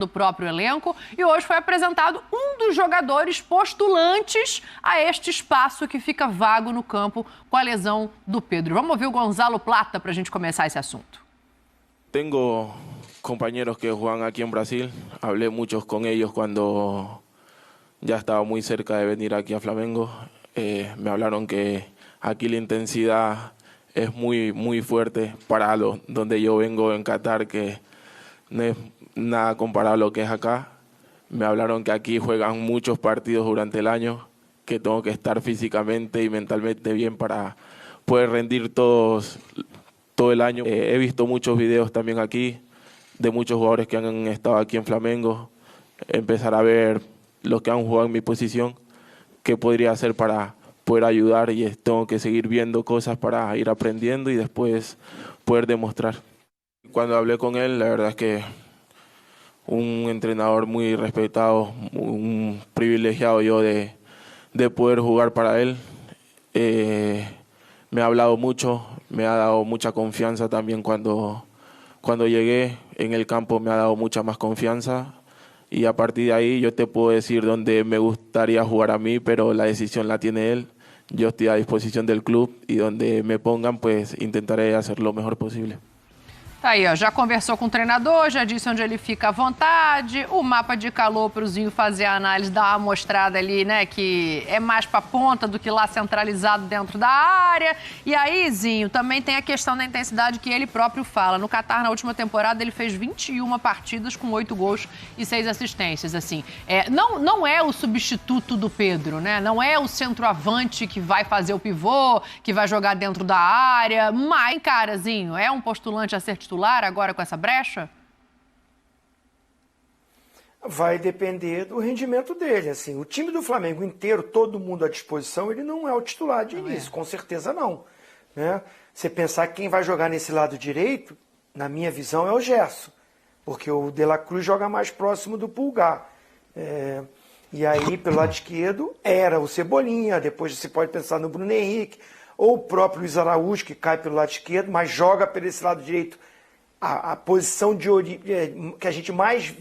do próprio elenco, e hoje foi apresentado um dos jogadores postulantes a este espaço que fica vago no campo com a lesão do Pedro. Vamos ouvir o Gonzalo Plata para a gente começar esse assunto. Tengo compañeros que juegan aquí en Brasil, hablé muchos con ellos cuando ya estaba muy cerca de venir aquí a Flamengo. Me hablaron que aquí la intensidad es muy fuerte para donde yo vengo en Qatar, que no es nada comparado a lo que es acá. Me hablaron que aquí juegan muchos partidos durante el año, que tengo que estar físicamente y mentalmente bien para poder rendir todo el año. He visto muchos videos también aquí de muchos jugadores que han estado aquí en Flamengo, empezar a ver los que han jugado en mi posición, qué podría hacer para poder ayudar, y tengo que seguir viendo cosas para ir aprendiendo y después poder demostrar. Cuando hablé con él, la verdad es que un entrenador muy respetado, un privilegiado yo de poder jugar para él. Me ha hablado mucho, me ha dado mucha confianza también cuando llegué en el campo, me ha dado mucha más confianza, y a partir de ahí yo te puedo decir dónde me gustaría jugar a mí, pero la decisión la tiene él. Yo estoy a disposición del club y donde me pongan, pues intentaré hacer lo mejor posible. Tá aí, ó, já conversou com o treinador, já disse onde ele fica à vontade, o mapa de calor para o Zinho fazer a análise, dar uma mostrada ali, né, que é mais para ponta do que lá centralizado dentro da área. E aí, Zinho, também tem a questão da intensidade que ele próprio fala. No Qatar, na última temporada, ele fez 21 partidas com 8 gols e 6 assistências, assim. Não é o substituto do Pedro, né, não é o centroavante que vai fazer o pivô, que vai jogar dentro da área, mas, cara, Zinho, é um postulante a ser titular agora com essa brecha? Vai depender do rendimento dele. Assim, o time do Flamengo inteiro, todo mundo à disposição, ele não é o titular de início, com certeza não. Né? Você pensar que quem vai jogar nesse lado direito, na minha visão, é o Gerson, porque o De La Cruz joga mais próximo do Pulgar. E aí, pelo lado esquerdo, era o Cebolinha, depois você pode pensar no Bruno Henrique, ou o próprio Luiz Araújo, que cai pelo lado esquerdo, mas joga pelo esse lado direito. A posição que a gente mais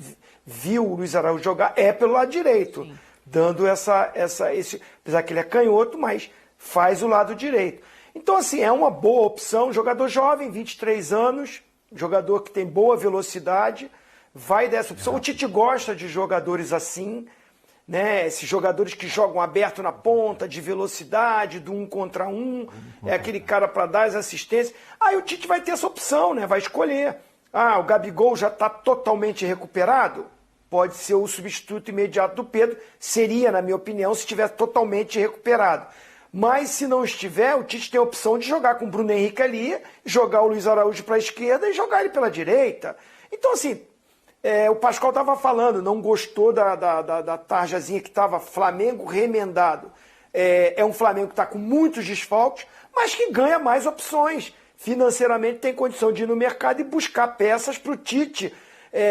viu o Luiz Araújo jogar é pelo lado direito, sim, dando esse, apesar que ele é canhoto, mas faz o lado direito. Então, assim, é uma boa opção, jogador jovem, 23 anos, jogador que tem boa velocidade, vai dessa opção. O Tite gosta de jogadores assim, né? Esses jogadores que jogam aberto na ponta, de velocidade, do 1 contra 1, é aquele cara para dar as assistências. Aí o Tite vai ter essa opção, né? Vai escolher. O Gabigol já está totalmente recuperado? Pode ser o substituto imediato do Pedro. Seria, na minha opinião, se estiver totalmente recuperado. Mas se não estiver, o Tite tem a opção de jogar com o Bruno Henrique ali, jogar o Luiz Araújo para a esquerda e jogar ele pela direita. Então, assim, o Pascoal estava falando, não gostou da tarjazinha que estava Flamengo remendado. É um Flamengo que está com muitos desfalques, mas que ganha mais opções. Financeiramente tem condição de ir no mercado e buscar peças para o Tite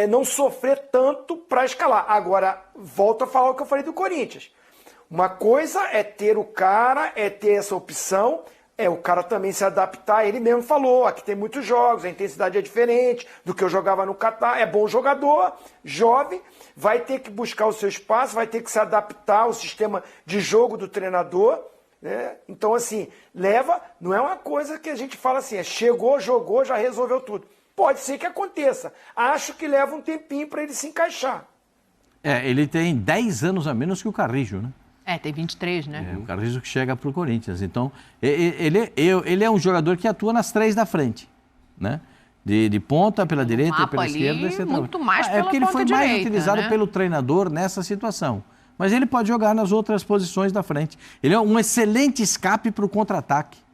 não sofrer tanto para escalar. Agora, volto a falar o que eu falei do Corinthians. Uma coisa é ter o cara, é ter essa opção, o cara também se adaptar. Ele mesmo falou, aqui tem muitos jogos, a intensidade é diferente do que eu jogava no Qatar. É bom jogador, jovem, vai ter que buscar o seu espaço, vai ter que se adaptar ao sistema de jogo do treinador. Né? Então, assim, não é uma coisa que a gente fala assim, chegou, jogou, já resolveu tudo. Pode ser que aconteça. Acho que leva um tempinho para ele se encaixar. Ele tem 10 anos a menos que o Carrijo, né? Tem 23, né? O Carrijo que chega para o Corinthians. Então, ele é um jogador que atua nas 3 da frente, né? De ponta, pela direita e pela esquerda. Muito mais pela porque ele foi direita, mais utilizado, né, pelo treinador nessa situação. Mas ele pode jogar nas outras posições da frente. Ele é um excelente escape para o contra-ataque.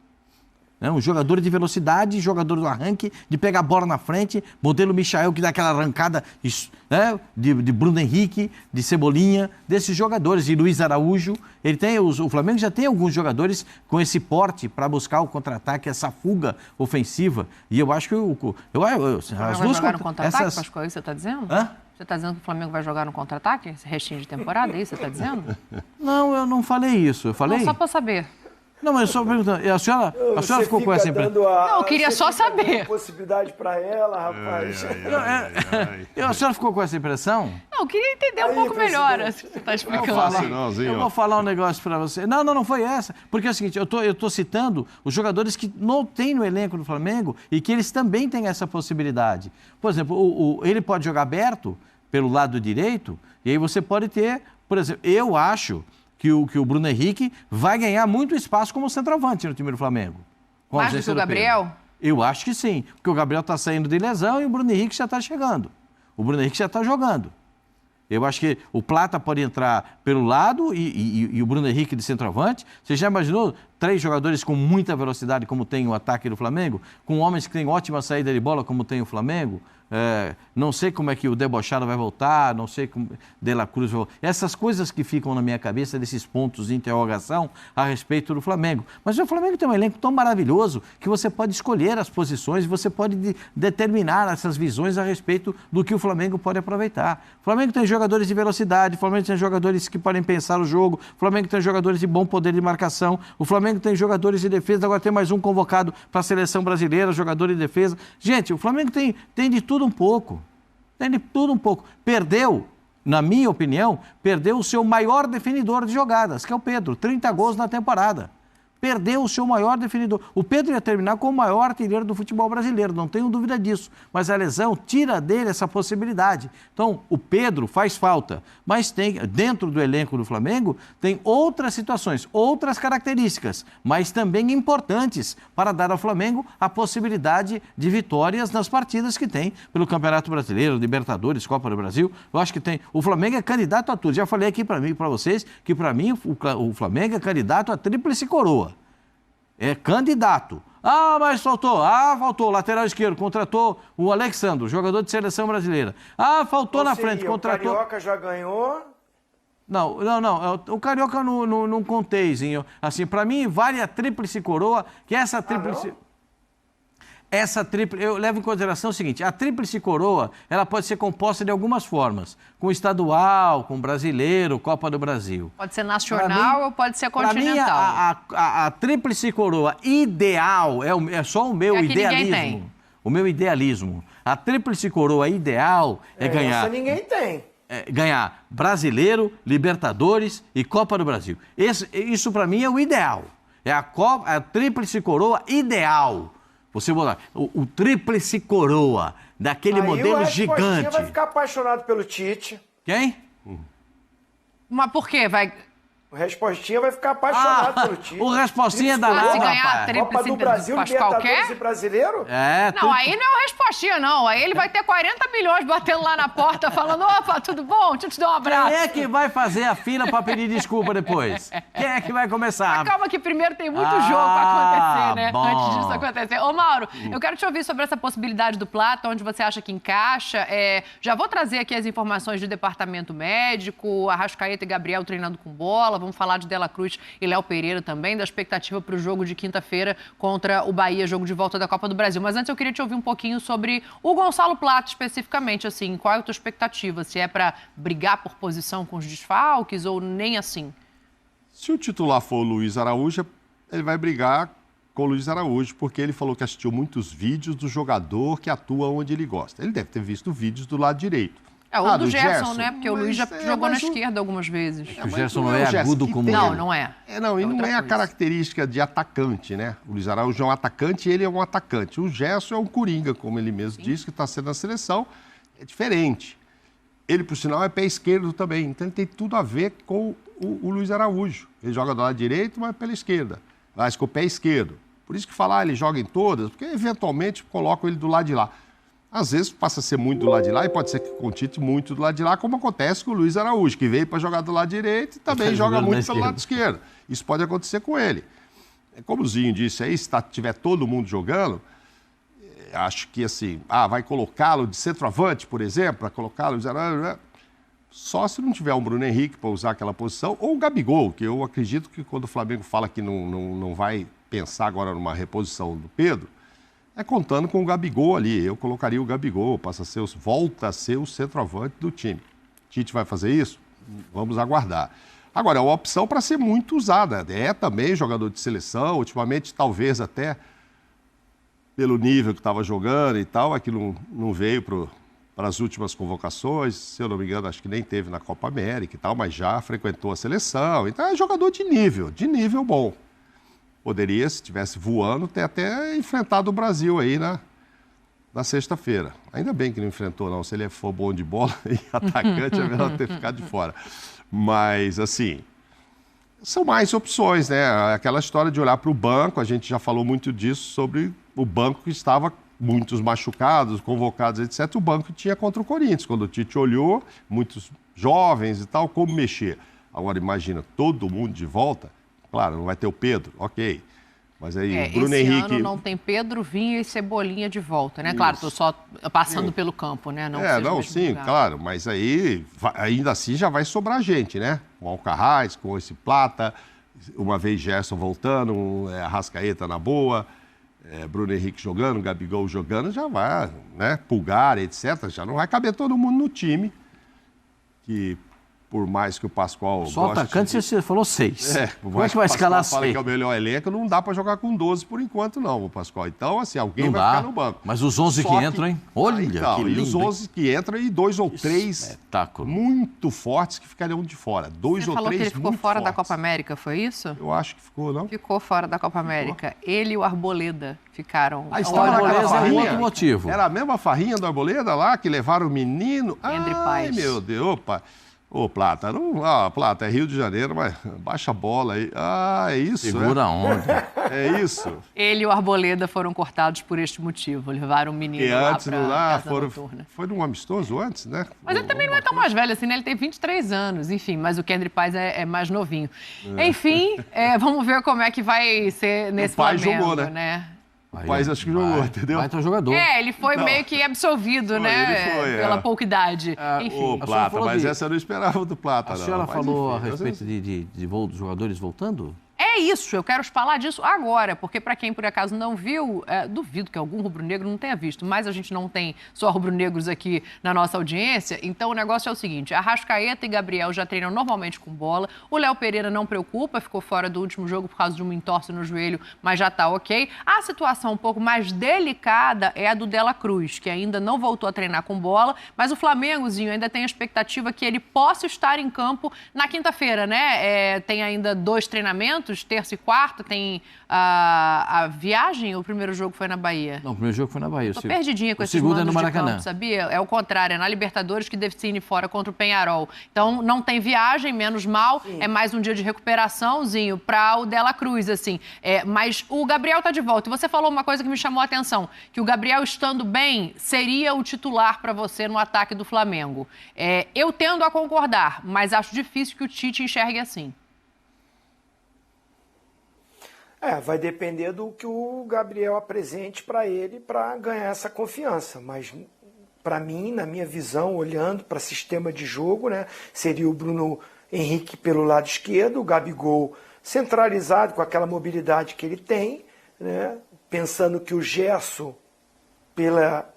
Um jogador de velocidade, jogador do arranque, de pegar a bola na frente, modelo Michael, que dá aquela arrancada, né, de Bruno Henrique, de Cebolinha, desses jogadores, de Luiz Araújo. O Flamengo já tem alguns jogadores com esse porte para buscar o contra-ataque, essa fuga ofensiva. E eu acho que as duas jogar no contra-ataque, Pascoal, você está dizendo? Você está dizendo que o Flamengo vai jogar no contra-ataque, esse restinho de temporada, é isso que você está dizendo? Não, eu não falei isso. Eu falei... Não, só para saber. Não, mas eu só perguntando, a senhora ficou com essa impressão? Não, eu queria só saber. Possibilidade para ela, rapaz. A senhora ficou com essa impressão? Não, eu queria entender um pouco melhor o que você está explicando. Eu vou falar um negócio para você. Não foi essa. Porque é o seguinte, eu tô citando os jogadores que não tem no elenco do Flamengo e que eles também têm essa possibilidade. Por exemplo, ele pode jogar aberto pelo lado direito e aí você pode ter, por exemplo, eu acho que o Bruno Henrique vai ganhar muito espaço como centroavante no time do Flamengo. Mais do que o Gabriel? Eu acho que sim, porque o Gabriel está saindo de lesão e o Bruno Henrique já está chegando. O Bruno Henrique já está jogando. Eu acho que o Plata pode entrar pelo lado e o Bruno Henrique de centroavante. Você já imaginou 3 jogadores com muita velocidade, como tem o ataque do Flamengo? Com homens que têm ótima saída de bola, como tem o Flamengo? Não sei como é que o Debochado vai voltar, não sei como De La Cruz vai voltar. Essas coisas que ficam na minha cabeça, desses pontos de interrogação a respeito do Flamengo. Mas o Flamengo tem um elenco tão maravilhoso que você pode escolher as posições, você pode determinar essas visões a respeito do que o Flamengo pode aproveitar. O Flamengo tem jogadores de velocidade, o Flamengo tem jogadores que podem pensar o jogo, o Flamengo tem jogadores de bom poder de marcação, o Flamengo tem jogadores de defesa, agora tem mais um convocado para a seleção brasileira, jogador de defesa. Gente, o Flamengo tem de tudo um pouco. Tem de tudo um pouco. Perdeu, na minha opinião, perdeu o seu maior definidor de jogadas, que é o Pedro. 30 gols na temporada. Perdeu o seu maior definidor. O Pedro ia terminar como o maior artilheiro do futebol brasileiro, não tenho dúvida disso. Mas a lesão tira dele essa possibilidade. Então, o Pedro faz falta, mas tem, dentro do elenco do Flamengo, tem outras situações, outras características, mas também importantes para dar ao Flamengo a possibilidade de vitórias nas partidas que tem pelo Campeonato Brasileiro, Libertadores, Copa do Brasil. Eu acho que tem. O Flamengo é candidato a tudo. Já falei aqui para vocês que, para mim, o Flamengo é candidato a tríplice coroa. É candidato. Mas faltou. Faltou. Lateral esquerdo. Contratou o Alexandre, jogador de seleção brasileira. Faltou na frente. Contratou. O Carioca já ganhou? Não. O Carioca não contei, Zinho. Assim, para mim, vale a tríplice coroa, que essa tríplice... eu levo em consideração o seguinte, a tríplice coroa, ela pode ser composta de algumas formas, com estadual, com brasileiro, Copa do Brasil. Pode ser nacional ou pode ser continental. Para mim, a tríplice coroa ideal, é só o meu idealismo. O meu idealismo. A tríplice coroa ideal é ganhar... Essa ninguém tem. Ganhar Brasileiro, Libertadores e Copa do Brasil. Isso para mim é o ideal. É a tríplice coroa ideal. Você botar o tríplice coroa, daquele modelo gigante. Vai ficar apaixonado pelo Tite. Quem? Mas por quê? O Respostinha vai ficar apaixonado pelo Tite. O Respostinha é danado, se ganhar rapaz. a tríplice Copa do Brasil, Libertadores e Brasileiro? Não, aí não é o Respostinha, não. Aí ele vai ter 40 milhões batendo lá na porta, falando, opa, tudo bom? Deixa eu te dar um abraço. Quem é que vai fazer a fila para pedir desculpa depois? Quem é que vai começar? Mas calma que primeiro tem muito jogo para acontecer, né? Bom. Antes disso acontecer. Ô, Mauro, eu quero te ouvir sobre essa possibilidade do Plata, onde você acha que encaixa. Já vou trazer aqui as informações do departamento médico, Arrascaeta e Gabriel treinando com bola, vamos falar de De La Cruz e Léo Pereira também, da expectativa para o jogo de quinta-feira contra o Bahia, jogo de volta da Copa do Brasil. Mas antes eu queria te ouvir um pouquinho sobre o Gonçalo Plata especificamente, assim, qual é a tua expectativa? Se é para brigar por posição com os desfalques ou nem assim? Se o titular for o Luiz Araújo, ele vai brigar com o Luiz Araújo, porque ele falou que assistiu muitos vídeos do jogador que atua onde ele gosta. Ele deve ter visto vídeos do lado direito. Ou do Gerson, né? Porque o Luiz já jogou na esquerda algumas vezes. O Gerson não é agudo como ele. Não é. E não é a característica de atacante, né? O Luiz Araújo é um atacante e ele é um atacante. O Gerson é um coringa, como ele mesmo disse, que está sendo na seleção. É diferente. Ele, por sinal, é pé esquerdo também. Então, ele tem tudo a ver com o Luiz Araújo. Ele joga do lado direito, mas pela esquerda. Mas com o pé esquerdo. Por isso que falar, ele joga em todas, porque eventualmente colocam ele do lado de lá. Às vezes passa a ser muito do lado de lá e pode ser que com o Tite muito do lado de lá, como acontece com o Luiz Araújo, que veio para jogar do lado direito e também joga muito pelo lado esquerdo. Isso pode acontecer com ele. Como o Zinho disse aí, se tiver todo mundo jogando, acho que assim, vai colocá-lo de centroavante, por exemplo, para colocá-lo... Só se não tiver um Bruno Henrique para usar aquela posição, ou o Gabigol, que eu acredito que quando o Flamengo fala que não vai pensar agora numa reposição do Pedro, é contando com o Gabigol ali. Eu colocaria o Gabigol, volta a ser o centroavante do time. Tite vai fazer isso? Vamos aguardar. Agora, é uma opção para ser muito usada. É também jogador de seleção, ultimamente talvez até pelo nível que estava jogando e tal, aquilo não veio para as últimas convocações, se eu não me engano, acho que nem teve na Copa América e tal, mas já frequentou a seleção. Então é jogador de nível bom. Poderia, se estivesse voando, ter até enfrentado o Brasil aí na sexta-feira. Ainda bem que não enfrentou, não. Se ele for bom de bola e atacante, é melhor ter ficado de fora. Mas, assim, são mais opções, né? Aquela história de olhar para o banco, a gente já falou muito disso, sobre o banco que estava muitos machucados, convocados, etc. O banco tinha contra o Corinthians. Quando o Tite olhou, muitos jovens e tal, como mexer? Agora, imagina, todo mundo de volta. Claro, não vai ter o Pedro, ok. Mas aí, Bruno esse Henrique... ano não tem Pedro, Vinha e Cebolinha de volta, né? Isso. Claro, estou só passando pelo campo, né? Sim, claro. Mas aí, ainda assim, já vai sobrar gente, né? Com o Alcaraz, com esse Plata, uma vez Gerson voltando, Arrascaeta na boa, Bruno Henrique jogando, Gabigol jogando, já vai, né? Pulgar, etc. Já não vai caber todo mundo no time, que... Por mais que o Pascoal só atacante, você falou 6. Como é que vai escalar 6? Fala que é o melhor elenco, não dá para jogar com 12 por enquanto, não, o Pascoal. Então, assim, alguém vai ficar no banco. Mas os 11 que entram, hein? Olha, então, que lindo, e os 11 que entram e 2 ou 3 muito fortes que ficariam de fora. 2 ou 3 muito fortes. Você falou que ele ficou fora da Copa América, foi isso? Eu acho que ficou, não? Ficou fora da Copa América. Ele e o Arboleda ficaram... A história Arboleda é um outro motivo. Era a mesma farrinha do Arboleda lá, que levaram o menino? Ai, meu Deus, opa... Ô, Plata, Plata, é Rio de Janeiro, mas baixa a bola aí. É isso, segura a onda. É isso. Ele e o Arboleda foram cortados por este motivo. Levaram o menino lá pra casa noturna. Foi num amistoso antes, né? Mas ele também não é tão mais velho assim, né? Ele tem 23 anos, enfim. Mas o Kendry Paz é mais novinho. Enfim, vamos ver como é que vai ser nesse Flamengo, jogou, né? O Paz acho que jogou, entendeu? Vai ter um jogador. Ele foi meio que absolvido, né? Pela pouca idade. Enfim. Ô, Plata, mas essa eu não esperava do Plata, não. A senhora falou a respeito de voo dos jogadores voltando? É isso, eu quero falar disso agora, porque para quem por acaso não viu, duvido que algum rubro-negro não tenha visto, mas a gente não tem só rubro-negros aqui na nossa audiência, então o negócio é o seguinte, Arrascaeta e Gabriel já treinam normalmente com bola, o Léo Pereira não preocupa, ficou fora do último jogo por causa de uma entorse no joelho, mas já tá ok. A situação um pouco mais delicada é a do Dela Cruz, que ainda não voltou a treinar com bola, mas o Flamengozinho ainda tem a expectativa que ele possa estar em campo na quinta-feira, né? Tem ainda 2 treinamentos, terça e quarta, tem a viagem, ou o primeiro jogo foi na Bahia? Não, o primeiro jogo foi na Bahia. Tô perdidinha com esses mandos no Maracanã. De campo, sabia? É o contrário, é na Libertadores que define fora contra o Peñarol. Então, não tem viagem, menos mal, sim. É mais um dia de recuperaçãozinho para o Dela Cruz, assim. Mas o Gabriel tá de volta. E você falou uma coisa que me chamou a atenção, que o Gabriel estando bem seria o titular para você no ataque do Flamengo. Eu tendo a concordar, mas acho difícil que o Tite enxergue assim. Vai depender do que o Gabriel apresente para ele para ganhar essa confiança. Mas, para mim, na minha visão, olhando para sistema de jogo, né, seria o Bruno Henrique pelo lado esquerdo, o Gabigol centralizado com aquela mobilidade que ele tem, né, pensando que o Gerson,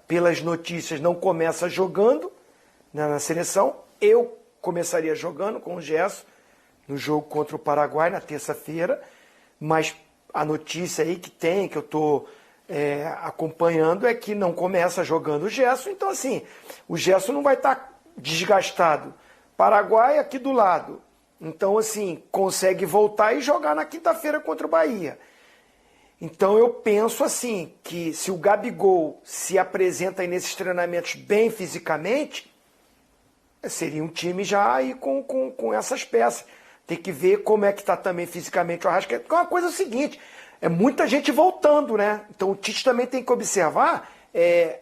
pelas notícias, não começa jogando, né, na seleção. Eu começaria jogando com o Gerson no jogo contra o Paraguai na terça-feira, mas a notícia aí que eu estou acompanhando é que não começa jogando o Gerson. Então, assim, o Gerson não vai estar desgastado. Paraguai aqui do lado. Então, assim, consegue voltar e jogar na quinta-feira contra o Bahia. Então, eu penso, assim, que se o Gabigol se apresenta aí nesses treinamentos bem fisicamente, seria um time já aí com essas peças. Tem que ver como é que está também fisicamente o Arrascaeta. Porque uma coisa é o seguinte, é muita gente voltando, né? Então o Tite também tem que observar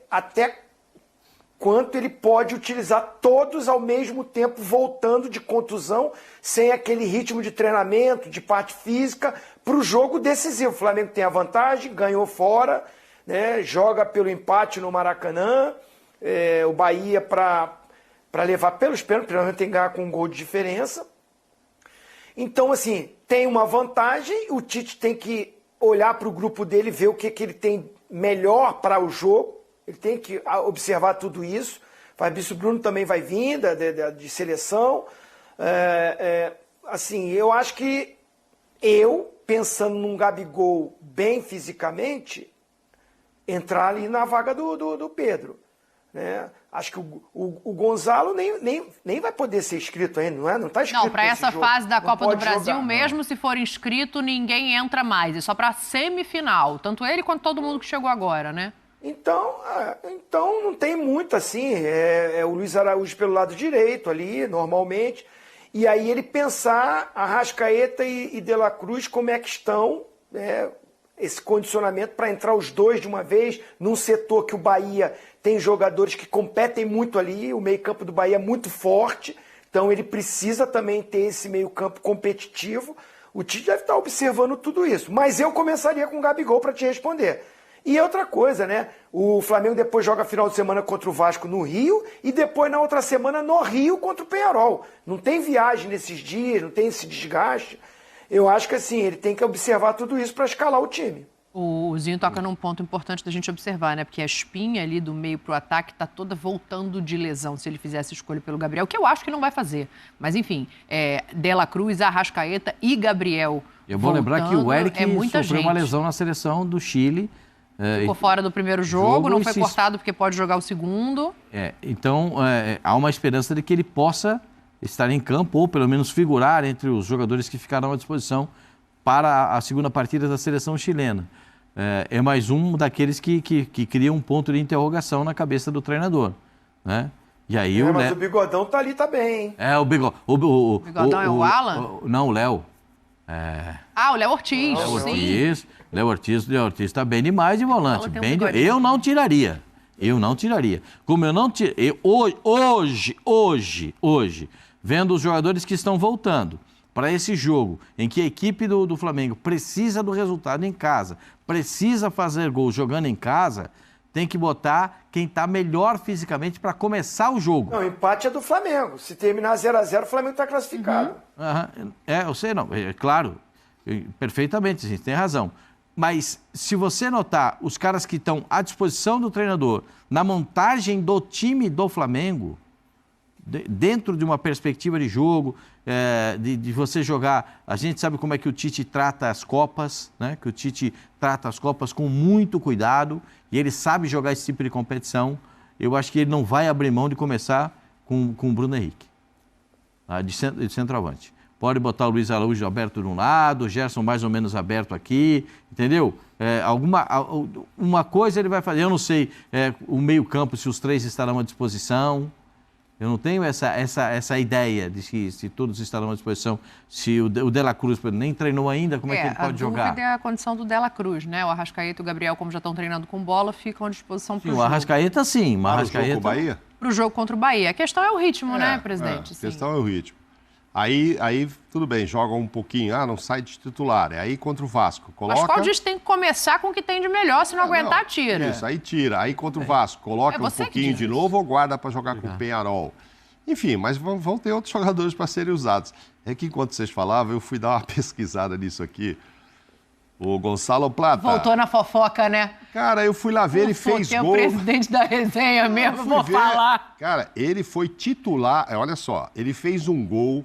até quanto ele pode utilizar todos ao mesmo tempo voltando de contusão, sem aquele ritmo de treinamento, de parte física, para o jogo decisivo. O Flamengo tem a vantagem, ganhou fora, né? Joga pelo empate no Maracanã, o Bahia para levar pelos pênaltis, pelo menos tem que ganhar com um gol de diferença. Então, assim, tem uma vantagem, o Tite tem que olhar para o grupo dele, ver o que ele tem melhor para o jogo, ele tem que observar tudo isso. Fabrício Bruno também vai vir de seleção. assim, eu acho que pensando num Gabigol bem fisicamente, entrar ali na vaga do Pedro. Né? Acho que o Gonzalo nem vai poder ser inscrito ainda, não é? Não está inscrito. Não, para essa fase da Copa do Brasil, jogar, mesmo se for inscrito, ninguém entra mais. É só para semifinal. Tanto ele quanto todo mundo que chegou agora, né? Então não tem muito assim. É o Luiz Araújo pelo lado direito ali, normalmente. E aí ele pensar Arrascaeta e De La Cruz como é que estão, esse condicionamento para entrar os dois de uma vez num setor que o Bahia tem jogadores que competem muito ali, o meio-campo do Bahia é muito forte, então ele precisa também ter esse meio-campo competitivo. O Tite deve estar observando tudo isso, mas eu começaria com o Gabigol para te responder. E outra coisa, né? O Flamengo depois joga final de semana contra o Vasco no Rio e depois na outra semana no Rio contra o Peñarol. Não tem viagem nesses dias, não tem esse desgaste. Eu acho que assim, ele tem que observar tudo isso para escalar o time. O Zinho toca num ponto importante da gente observar, né? Porque a espinha ali do meio pro ataque tá toda voltando de lesão, se ele fizesse escolha pelo Gabriel, que eu acho que não vai fazer. Mas enfim, De La Cruz, Arrascaeta e Gabriel. Eu vou lembrar que o Eric sofreu uma gente. lesão na seleção do Chile. Ficou fora do primeiro jogo, não foi cortado porque pode jogar o segundo. Então, há uma esperança de que ele possa estar em campo ou pelo menos figurar entre os jogadores que ficarão à disposição para a segunda partida da seleção chilena. É mais um daqueles que cria um ponto de interrogação na cabeça do treinador, né? E aí mas o Bigodão tá ali também, hein? O Bigodão. O Bigodão é o Alan? Não, o Léo. O Léo Ortiz, sim. Léo Ortiz está bem demais de volante. Eu não tiraria. Como eu não tirei. Hoje, vendo os jogadores que estão voltando para esse jogo, em que a equipe do Flamengo precisa do resultado em casa, precisa fazer gol jogando em casa, tem que botar quem está melhor fisicamente para começar o jogo. Não, o empate é do Flamengo. Se terminar 0-0, o Flamengo está classificado. Eu sei, não. Claro, perfeitamente, a gente tem razão. Mas se você notar os caras que estão à disposição do treinador na montagem do time do Flamengo, dentro de uma perspectiva de jogo, de você jogar... A gente sabe como é que o Tite trata as Copas, né? Que o Tite trata as Copas com muito cuidado e ele sabe jogar esse tipo de competição. Eu acho que ele não vai abrir mão de começar com o Bruno Henrique, de centroavante. Pode botar o Luiz Araújo aberto de um lado, o Gerson mais ou menos aberto aqui, entendeu? Uma coisa ele vai fazer, eu não sei, o meio-campo, se os três estarão à disposição. Eu não tenho essa ideia de se todos estarão à disposição. Se o De La Cruz nem treinou ainda, como é que ele pode jogar? A dúvida é a condição do De La Cruz, né? O Arrascaeta e o Gabriel, como já estão treinando com bola, ficam à disposição para o jogo. O Arrascaeta, sim. Para o jogo com o Bahia? Para o jogo contra o Bahia. A questão é o ritmo, né, presidente? A questão é o ritmo. Aí tudo bem, joga um pouquinho, não sai de titular. Aí contra o Vasco, coloca... Mas qual diz que tem que começar com o que tem de melhor, se não aguentar, tira. Isso, aí tira. Aí contra o Vasco, coloca um pouquinho de novo ou guarda para jogar com o Peñarol. Enfim, mas vão ter outros jogadores para serem usados. É que enquanto vocês falavam, eu fui dar uma pesquisada nisso aqui. O Gonçalo Plata... Voltou na fofoca, né? Cara, eu fui lá ver, ele fez gol... o presidente da resenha mesmo, vou falar. Cara, ele foi titular... Olha só, ele fez um gol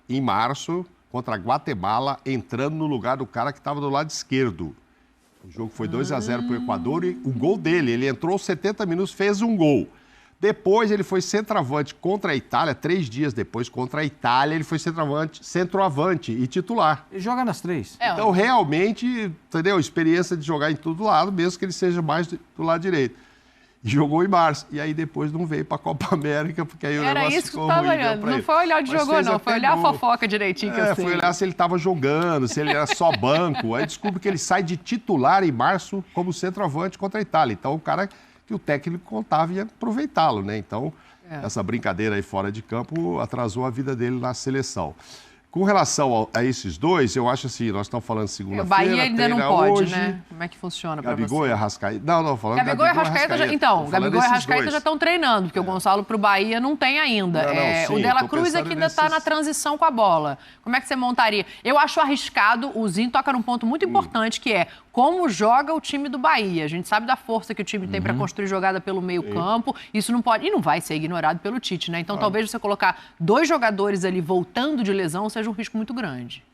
em março contra a Guatemala, entrando no lugar do cara que estava do lado esquerdo. O jogo foi 2-0 para o Equador e o gol dele, ele entrou 70 minutos, fez um gol. Depois ele foi centroavante contra a Itália, 3 dias depois, contra a Itália, ele foi centroavante e titular. Ele joga nas 3. Então, realmente, entendeu? Experiência de jogar em todo lado, mesmo que ele seja mais do lado direito. E jogou em março. E aí depois não veio para a Copa América, porque aí o negócio isso que ficou estava ruim. olhando. Não foi olhar onde jogou, não. Foi olhar a fofoca direitinho que eu sei. Foi olhar se ele estava jogando, se ele era só banco. Aí descobre que ele sai de titular em março como centroavante contra a Itália. Então, o cara... que o técnico contava e ia aproveitá-lo, né? Então, essa brincadeira aí fora de campo atrasou a vida dele na seleção. Com relação a esses dois, eu acho assim, nós estamos falando segunda-feira, o Bahia ainda não pode, hoje, né? Como é que funciona para você? Gabigol e Arrascaeta. Não, falando Gabigol e Arrascaeta Gabigol e Arrascaeta já estão treinando, porque o Gonçalo para o Bahia não tem ainda. Sim, o De La Cruz é que ainda está na transição com a bola. Como é que você montaria? Eu acho arriscado, o Zinho toca num ponto muito importante, que é como joga o time do Bahia. A gente sabe da força que o time tem para construir jogada pelo meio-campo. Isso não pode, e não vai ser ignorado pelo Tite, né? Então, talvez você colocar 2 jogadores ali voltando de lesão seja um risco muito grande.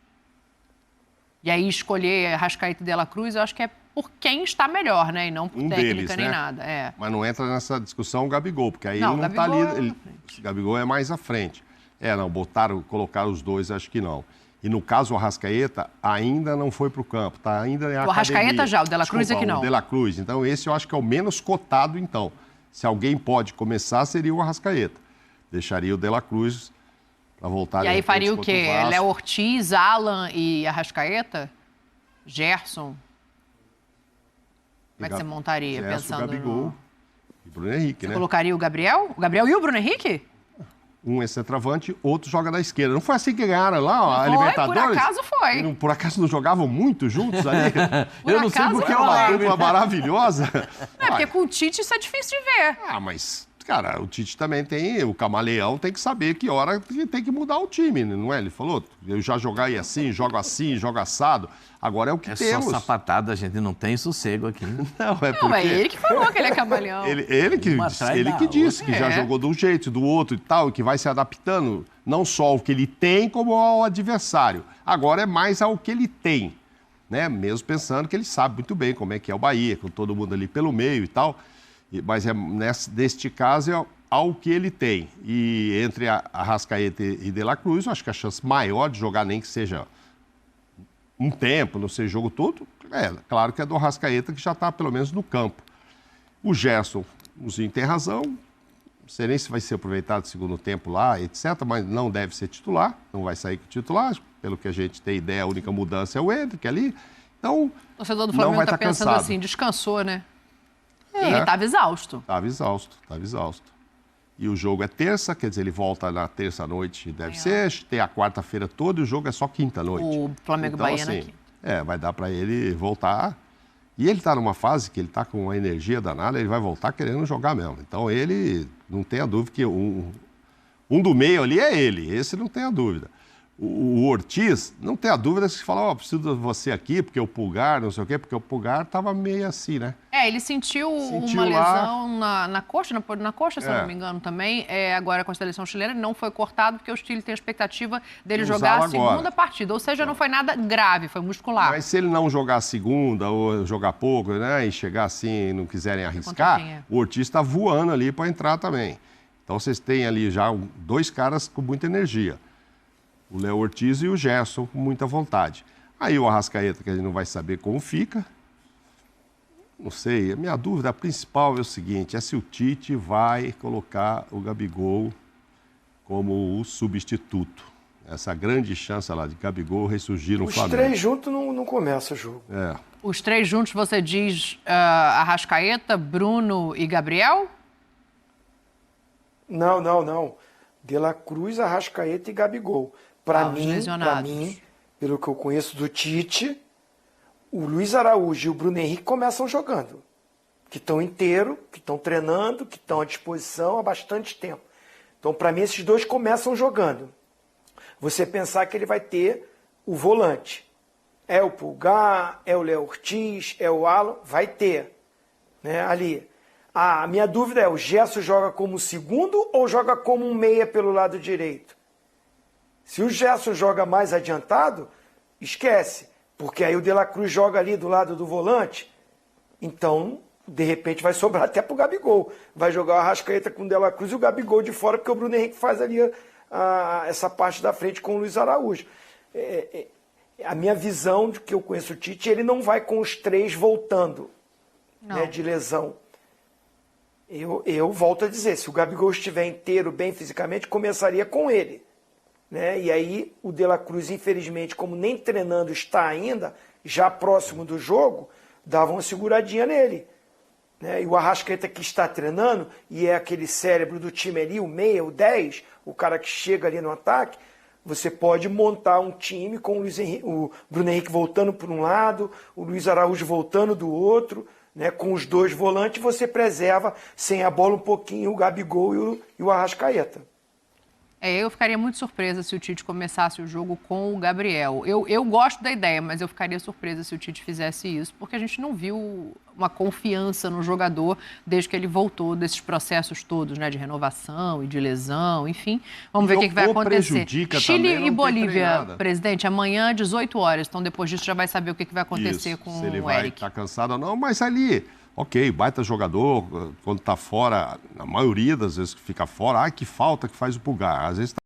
E aí escolher Arrascaeta e De La Cruz, eu acho que é por quem está melhor, né? E não por técnica deles, nem né? nada. É. Mas não entra nessa discussão o Gabigol, porque aí Não, ele não está Gabigol ali. O Gabigol é mais à frente. Colocaram os dois, acho que não. E no caso, o Arrascaeta ainda não foi para o campo, tá ainda em academia. O Arrascaeta já, o De La Cruz é que não. O De La Cruz. Então, esse eu acho que é o menos cotado, então. Se alguém pode começar, seria o Arrascaeta. Deixaria o De La Cruz para voltar. E aí faria o quê? Léo Ortiz, Alan e Arrascaeta? Gerson? Como é que você montaria, Gerson, pensando Gabigol no... e Bruno Henrique, Você né? colocaria o Gabriel? O Gabriel e o Bruno Henrique? Um é centroavante, outro joga na esquerda. Não foi assim que ganharam lá, ó, a Foi, Libertadores? por acaso foi. Por acaso não jogavam muito juntos ali? Por Eu não sei acaso porque É foi. uma dupla maravilhosa. Não, porque com o Tite isso é difícil de ver. Mas, cara, o Tite também tem, o camaleão tem que saber que hora que tem que mudar o time, não é? Ele falou, eu já joguei assim, jogo assado, agora é o que É temos. só sapatada, a gente não tem sossego aqui. Não, é Não, porque... é ele que falou que ele é camaleão. Ele que Uma atrás ele da que disse que outra. já jogou de um jeito, do outro e tal, e que vai se adaptando não só ao que ele tem, como ao adversário. Agora é mais ao que ele tem, né? Mesmo pensando que ele sabe muito bem como é que é o Bahia, com todo mundo ali pelo meio e tal. Mas neste caso é ao que ele tem. E entre a Arrascaeta e De La Cruz, eu acho que a chance maior de jogar, nem que seja um tempo, não seja jogo todo, claro que é do Arrascaeta, que já está pelo menos no campo. O Gerson, o Zinho tem razão, não sei nem se vai ser aproveitado no segundo tempo lá, etc., mas não deve ser titular, não vai sair com titular, pelo que a gente tem ideia, a única mudança é o Endrick ali. Então, O torcedor do não Flamengo vai está tá pensando cansado. assim, descansou, né? Ele estava exausto. Estava exausto. E o jogo é terça, quer dizer, ele volta na terça-noite, deve ser, tem a quarta-feira toda e o jogo é só quinta-noite. O Flamengo então, Bahia assim, aqui. vai dar para ele voltar. E ele está numa fase que ele está com uma energia danada, ele vai voltar querendo jogar mesmo. Então ele, não tenha dúvida que um do meio ali é ele, esse não tem a dúvida. O Ortiz, não tem a dúvida que fala, preciso de você aqui, porque o Pulgar, não sei o quê, porque o Pulgar estava meio assim, né? Ele sentiu uma lá. lesão na coxa, na coxa, se eu não me engano, também. Agora com a seleção chilena, ele não foi cortado, porque o Chile tem a expectativa dele jogar a segunda partida. Ou seja, não foi nada grave, foi muscular. Mas se ele não jogar a segunda, ou jogar pouco, né, e chegar assim e não quiserem arriscar, o Ortiz está voando ali para entrar também. Então vocês têm ali já 2 caras com muita energia. O Léo Ortiz e o Gerson com muita vontade. Aí o Arrascaeta, que a gente não vai saber como fica. Não sei, a minha dúvida principal é o seguinte, é se o Tite vai colocar o Gabigol como o substituto. Essa grande chance lá de Gabigol ressurgir no Flamengo. Os 3 juntos não começa o jogo. Os 3 juntos, você diz Arrascaeta, Bruno e Gabriel? Não. De La Cruz, Arrascaeta e Gabigol. Para os mim, lesionados. pelo que eu conheço do Tite, o Luiz Araújo e o Bruno Henrique começam jogando. Que estão inteiros, que estão treinando, que estão à disposição há bastante tempo. Então, para mim, esses 2 começam jogando. Você pensar que ele vai ter o volante. É o Pulgar, é o Léo Ortiz, é o Alan, vai ter. Né, ali. A minha dúvida é, o Gerson joga como segundo ou joga como um meia pelo lado direito? Se o Gerson joga mais adiantado, esquece. Porque aí o De La Cruz joga ali do lado do volante. Então, de repente, vai sobrar até pro Gabigol. Vai jogar o Arrascaeta com o De La Cruz e o Gabigol de fora, porque o Bruno Henrique faz ali essa parte da frente com o Luiz Araújo. A minha visão, de que eu conheço o Tite, ele não vai com os 3 voltando, né, de lesão. Eu volto a dizer, se o Gabigol estiver inteiro, bem fisicamente, começaria com ele. Né? E aí o De La Cruz, infelizmente, como nem treinando está ainda, já próximo do jogo, dava uma seguradinha nele. Né? E o Arrascaeta que está treinando, e é aquele cérebro do time ali, o meia, o 10, o cara que chega ali no ataque, você pode montar um time com o Bruno Henrique voltando por um lado, o Luiz Araújo voltando do outro, né? Com os 2 volantes, você preserva, sem a bola um pouquinho, o Gabigol e o Arrascaeta. Eu ficaria muito surpresa se o Tite começasse o jogo com o Gabriel. Eu gosto da ideia, mas eu ficaria surpresa se o Tite fizesse isso, porque a gente não viu uma confiança no jogador desde que ele voltou desses processos todos, né, de renovação e de lesão, enfim. Vamos ver o que vai acontecer. Chile e Bolívia, presidente, amanhã, 18 horas. Então, depois disso, já vai saber o que vai acontecer com o Eric. Se ele vai estar cansado ou não, mas ali... Ok, baita jogador, quando está fora, a maioria das vezes que fica fora, que falta que faz o Pulgar. Às vezes